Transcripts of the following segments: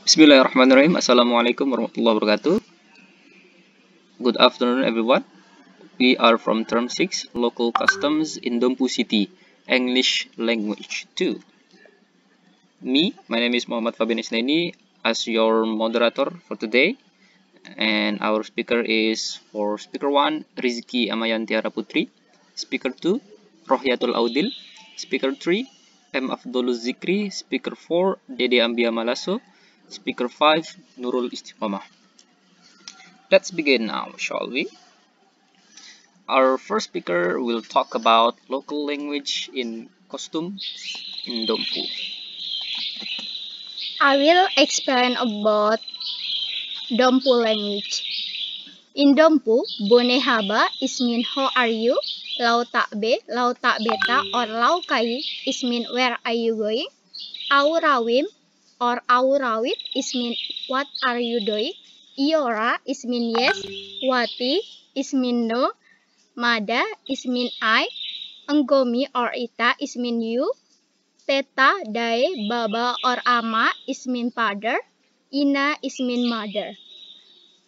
Bismillahirrahmanirrahim. Assalamualaikum warahmatullahi wabarakatuh. Good afternoon, everyone. We are from Term 6, Local Customs in Dompu City, English Language 2. My name is Muhammad Fabian Isneni as your moderator for today. And our speaker is for Speaker 1, Rizky Amayantiara Putri. Speaker 2, Rohyatul Audil. Speaker 3, M. Afdoluz Zikri. Speaker 4, Dede Ambia Malaso. Speaker 5, Nurul Istiqomah. Let's begin now, shall we? Our first speaker will talk about local language in costume in Dompu. I will explain about Dompu language. In Dompu, Bone Haba is mean how are you? Lau tak be, lau tak beta, or lau kai is mean where are you going? Aurawim or aurawit is mean what are you doing? Iora is mean yes. Wati is mean no. Mada is mean I. Enggomi or ita is mean you. Teta, dae, baba or ama is mean father. Ina is mean mother.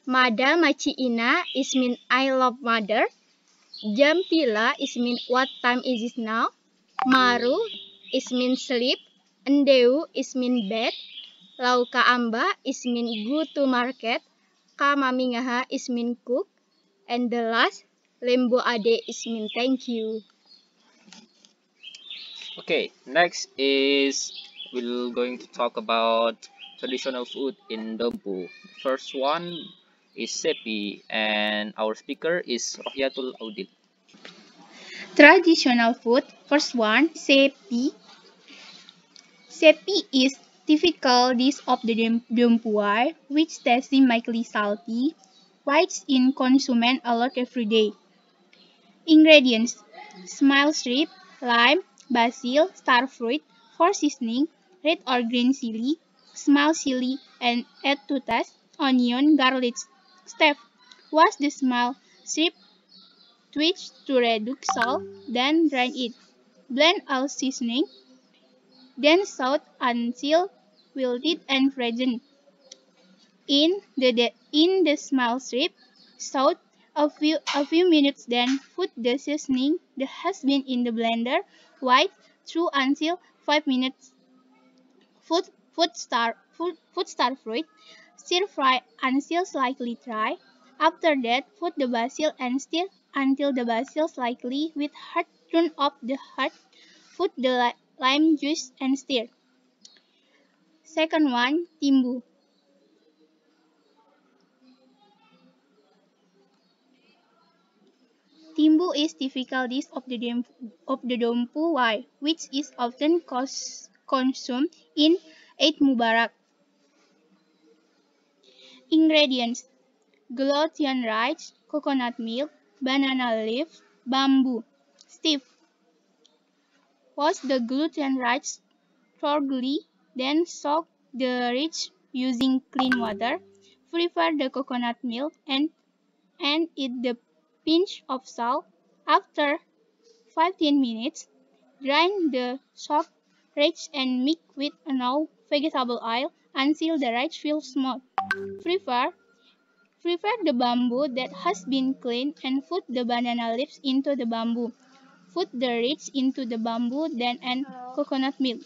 Mada maci ina is mean I love mother. Jam pila is mean what time is it now? Maru is mean sleep. Endeu is mean bed. Lauka amba is mean go to market. Kamamingaha is mean cook. And the last, lembo ade is mean thank you. Okay, next is we're going to talk about traditional food in Dompu. First one is sepi, and our speaker is Rohyatul Audil. Traditional food. First one, sepi. Sepi is typical dish of the Dompuar, which tastes mildly salty, which is consumed a lot every day. Ingredients: smile strip, lime, basil, starfruit for seasoning, red or green chili, small chili, and add to taste onion, garlic. Step: wash the small strip, twitch to reduce salt, then drain it. Blend all seasoning, then saute until wilted and frozen. In the small strip, saute a few minutes, then put the seasoning that has been in the blender right through until 5 minutes. Stir fruit, stir fry until slightly dry. After that, put the basil and stir until the basil slightly with heat. Turn off the heat. Put the lime juice and stir. Second one, timbu. Timbu is typical dish of the Dompu Wai, which is often consumed in Eid Mubarak. Ingredients: glutinous rice, coconut milk, banana leaf, bamboo. Step: wash the glutinous rice thoroughly, then soak the rice using clean water. Prepare the coconut milk and add the pinch of salt. After 15 minutes, drain the soaked rice and mix with enough vegetable oil until the rice feels smooth. Prepare the bamboo that has been cleaned and put the banana leaves into the bamboo. Put the rice into the bamboo, then add coconut milk.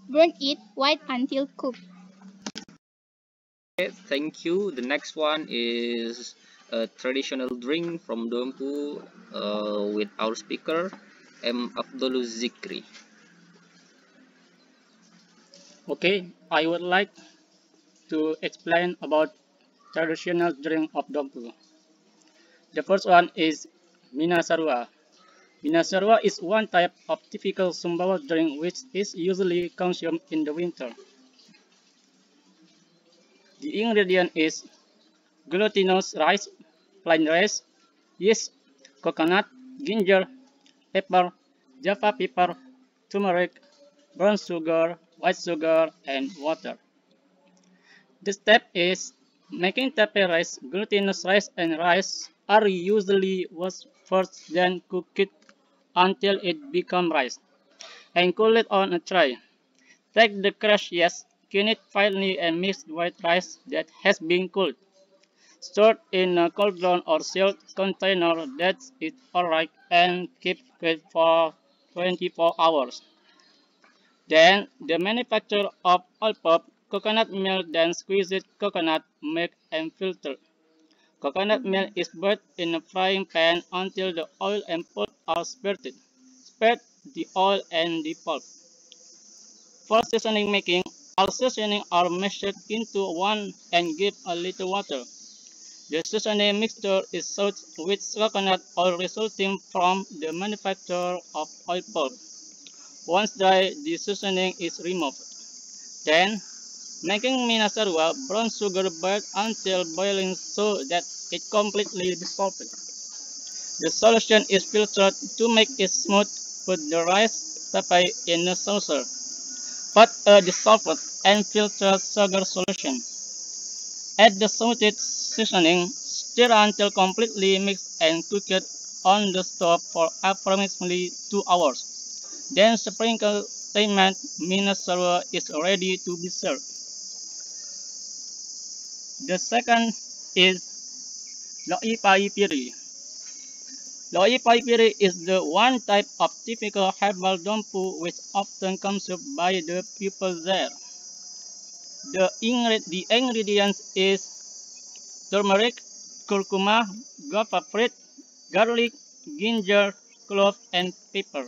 Burn it white until cooked. Okay, thank you. The next one is a traditional drink from Dompu with our speaker, M. Afdoluz Zikri. Okay, I would like to explain about traditional drink of Dompu. The first one is Minasarua. Minasarua is one type of typical Sumbawa drink which is usually consumed in the winter. The ingredient is glutinous rice, plain rice, yeast, coconut, ginger, pepper, java pepper, turmeric, brown sugar, white sugar, and water. The step is making tape rice. Glutinous rice and rice are usually washed first, then cooked until it becomes rice, and cool it on a tray. Take the crushed yes, clean it finely and mix white rice that has been cooled. Store in a cauldron or sealed container that is alright and keep it for 24 hours. Then the manufacture of oil pulp, coconut milk, then squeezed coconut milk and filter. Coconut milk is boiled in a frying pan until the oil and pulp are separated. Spread the oil and the pulp. For seasoning making, all seasoning are mashed into one and give a little water. The seasoning mixture is soaked with coconut oil resulting from the manufacture of oil pulp. Once dry, the seasoning is removed. Then, making minasarwa, brown sugar boiled until boiling so that it completely dissolves. The solution is filtered to make it smooth. Put the rice tapai in a saucer. Put a dissolved and filtered sugar solution. Add the salted seasoning, stir until completely mixed and cook it on the stove for approximately 2 hours. Then sprinkle tamat minasarwa is ready to be served. The second is Loi Pai Piri. Loi Pai Piri is the one type of typical herbal dompu which often consumed by the people there. The ingredients is turmeric, curcuma, guava fruit, garlic, ginger, clove, and pepper.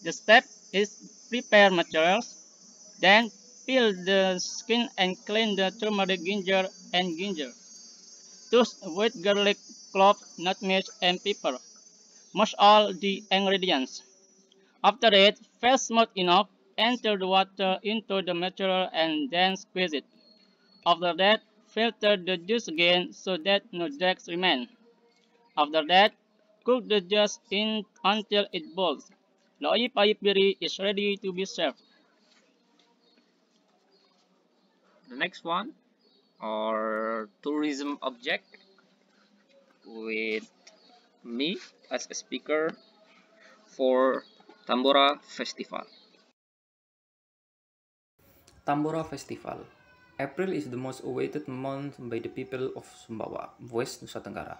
The step is prepare materials, then peel the skin and clean the turmeric, ginger, and ginger. Toast with garlic, clove, nutmeg, and pepper. Mash all the ingredients. After it, feel smooth enough, enter the water into the material and then squeeze it. After that, filter the juice again so that no dregs remain. After that, cook the juice in until it boils. Loi Pai Piri is ready to be served. The next one, or tourism object, with me as a speaker for Tambora Festival. Tambora Festival. April is the most awaited month by the people of Sumbawa, West Nusa Tenggara,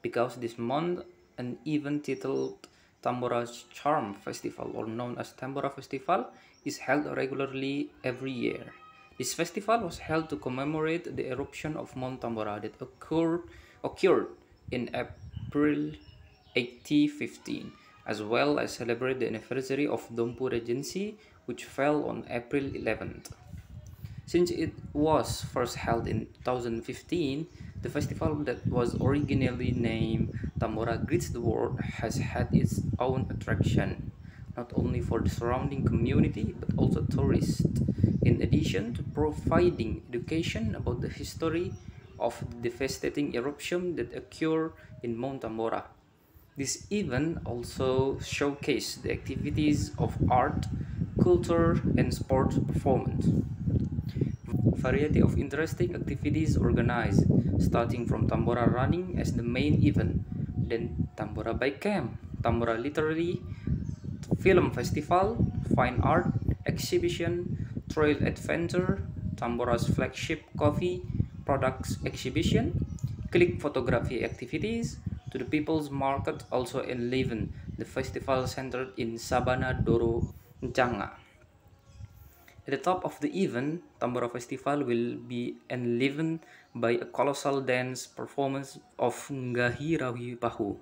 because this month an event titled Tambora's Charm Festival, or known as Tambora Festival, is held regularly every year. This festival was held to commemorate the eruption of Mount Tambora that occurred in April 1815, as well as celebrate the anniversary of Dompu Regency, which fell on April 11th. Since it was first held in 2015, the festival that was originally named Tambora Greets the World has had its own attraction, not only for the surrounding community but also tourists, in addition to providing education about the history of the devastating eruption that occurred in Mount Tambora. This event also showcased the activities of art, culture, and sports performance. Variety of interesting activities organized, starting from Tambora running as the main event, then Tambora Bike Camp, Tambora Literary Film Festival, Fine Art Exhibition, Trail Adventure, Tambora's flagship coffee products exhibition, click photography activities, to the People's Market also enlivened the festival centered in Sabana Doro, Janga. At the top of the event, Tambora Festival will be enlivened by a colossal dance performance of Ngahi Rawi Pahu,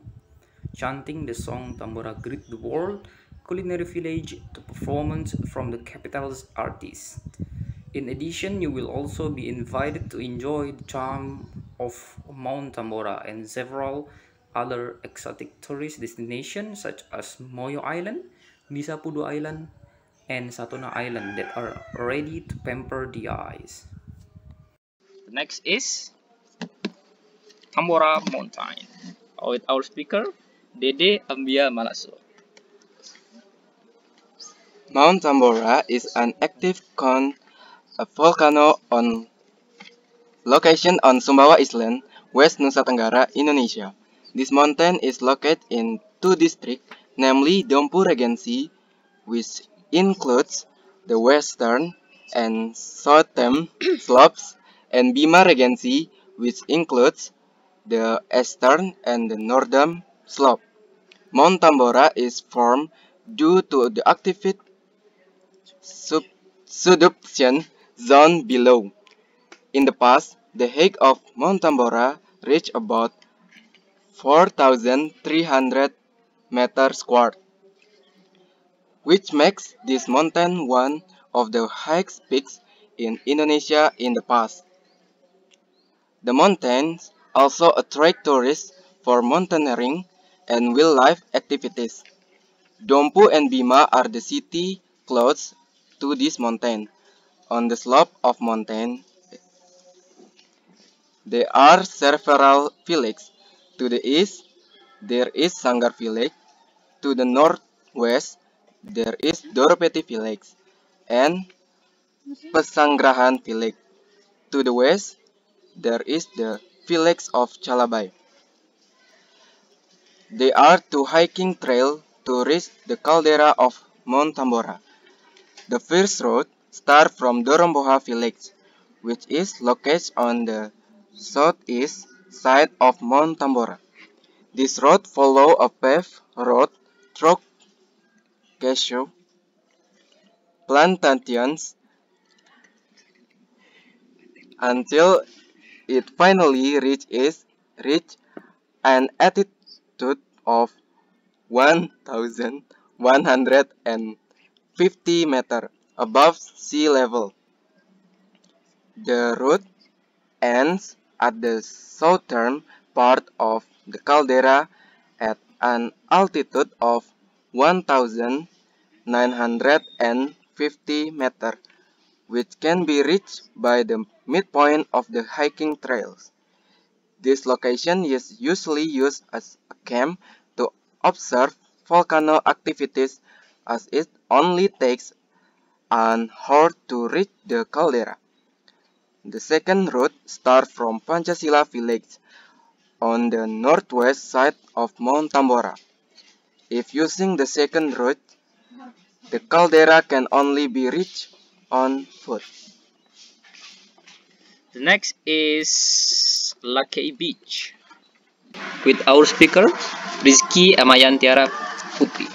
chanting the song Tambora Greet the World, Culinary Village to performance from the capital's artists. In addition, you will also be invited to enjoy the charm of Mount Tambora and several other exotic tourist destinations such as Moyo Island, Bisapudu Island, and Satuna Island that are ready to pamper the eyes. The next is Tambora Mountain, with our speaker, Dede Ambia Malaso. Mount Tambora is an active volcano on location on Sumbawa Island, West Nusa Tenggara, Indonesia. This mountain is located in two districts, namely Dompu Regency, which includes the western and southern slopes, and Bima Regency, which includes the eastern and the northern slope. Mount Tambora is formed due to the active subduction zone below. In the past, the height of Mount Tambora reached about 4,300 meters squared, which makes this mountain one of the highest peaks in Indonesia in the past. The mountains also attract tourists for mountaineering and wildlife activities. Dompu and Bima are the city close to this mountain. On the slope of mountain, there are several villages. To the east, there is Sanggar village. To the northwest, there is Doropeti village and Pesanggrahan village. To the west, there is the village of Calabai. There are two hiking trails to reach the caldera of Mount Tambora. The first route starts from Doromboha village, which is located on the southeast side of Mount Tambora. This route follows a paved road through cashew plantations until it finally reaches an altitude of 1,150 meters above sea level. The route ends at the southern part of the caldera at an altitude of 1,950 meters, which can be reached by the midpoint of the hiking trails. This location is usually used as a camp to observe volcano activities, as it only takes an hour to reach the caldera. The second route starts from Pancasila village on the northwest side of Mount Tambora. If using the second route, the caldera can only be reached on foot. The next is Lakei Beach with our speaker Rizky Amayantiara Putri.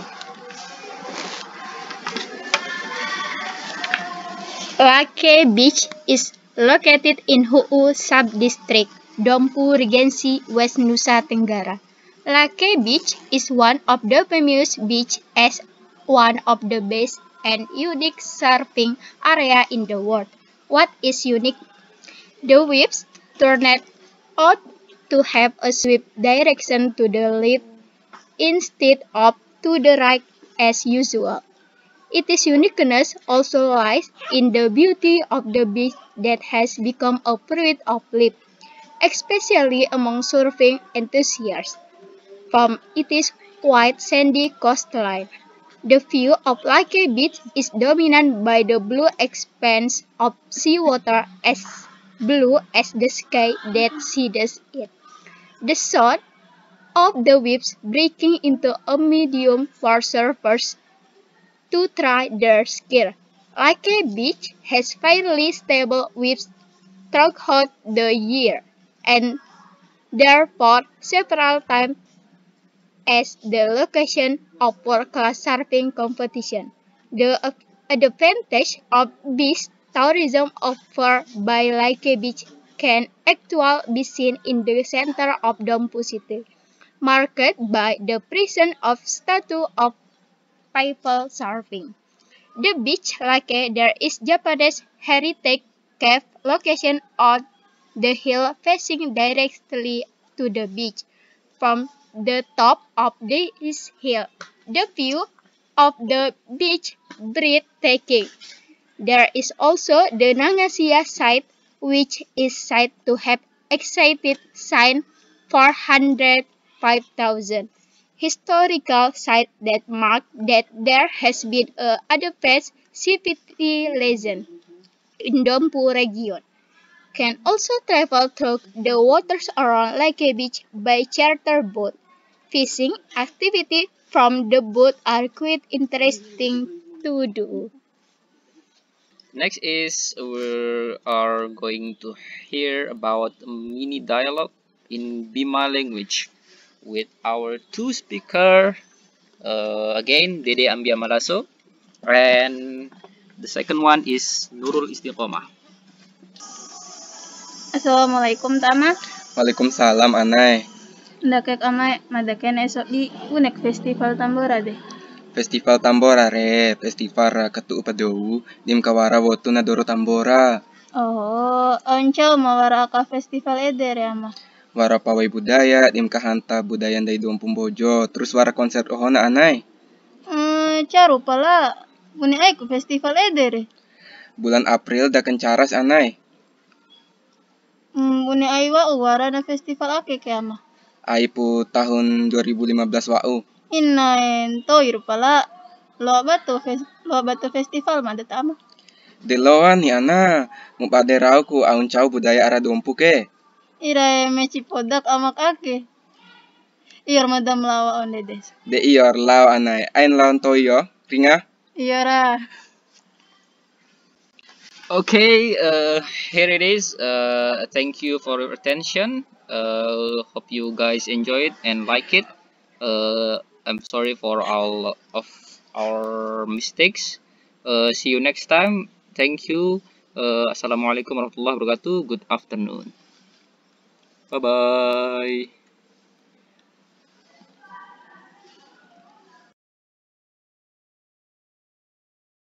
Lakei Beach is located in Huu Subdistrict, Dompu Regency, West Nusa Tenggara. Lakei Beach is one of the famous beaches as one of the best and unique surfing area in the world. What is unique? The waves turned out to have a sweep direction to the left instead of to the right as usual. Its uniqueness also lies in the beauty of the beach that has become a favorite of life, especially among surfing enthusiasts. From its white sandy coastline, the view of Lakei Beach is dominated by the blue expanse of seawater as blue as the sky that shades it. The sound of the waves breaking into a medium for surfers to try their skill. Lakei Beach has fairly stable waves throughout the year, and therefore several times as the location of world-class surfing competition. The advantage of beach tourism offered by Lakei Beach can actually be seen in the center of Dompu City, marked by the presence of statues of people surfing. The beach Lakei there is Japanese heritage cave location on the hill facing directly to the beach. From the top of this hill, the view of the beach breathtaking. There is also the Nangasia site, which is said to have excited since 405,000. Historical site that mark that there has been a advanced civilization in Dompu region. Can also travel through the waters around Lakei Beach by charter boat. Fishing activity from the boat are quite interesting to do. Next is we are going to hear about a mini dialogue in Bima language with our two speaker. Again, Dede Ambia Malaso, and the second one is Nurul Istiqomah. Assalamualaikum Tama. Waalaikumsalam Anay. Ndakek amai madaken esok di unek festival Tambora deh. Festival Tambora re, festival ra ketu upadou, dim kawara wotu na doro Tambora. Oh, oncau mawara ka festival eder ya mah. Wara pawai budaya, dim kahanta budaya dari Duampung Bojo, terus wara konser ohona Anay. Caru pala bune ai ku festival eder. Bulan April da kencaras Anay. Bune ai wa wara na festival ake ke ama. Aipu tahun 2015 wau. Inain toir pala lo batu festival mada tama. Deloan ni ana, mupaderau ku aun cau budaya ara Duampu ke. Ira meci podak amak ake. Iyor madam lawa onde des. De iyor lau Anay, ain lawan toyo, ringa. Iyora. Okay, here it is. Thank you for your attention. Hope you guys enjoy it and like it. I'm sorry for all of our mistakes. See you next time. Thank you. Assalamualaikum warahmatullahi wabarakatuh. Good afternoon. Bye bye.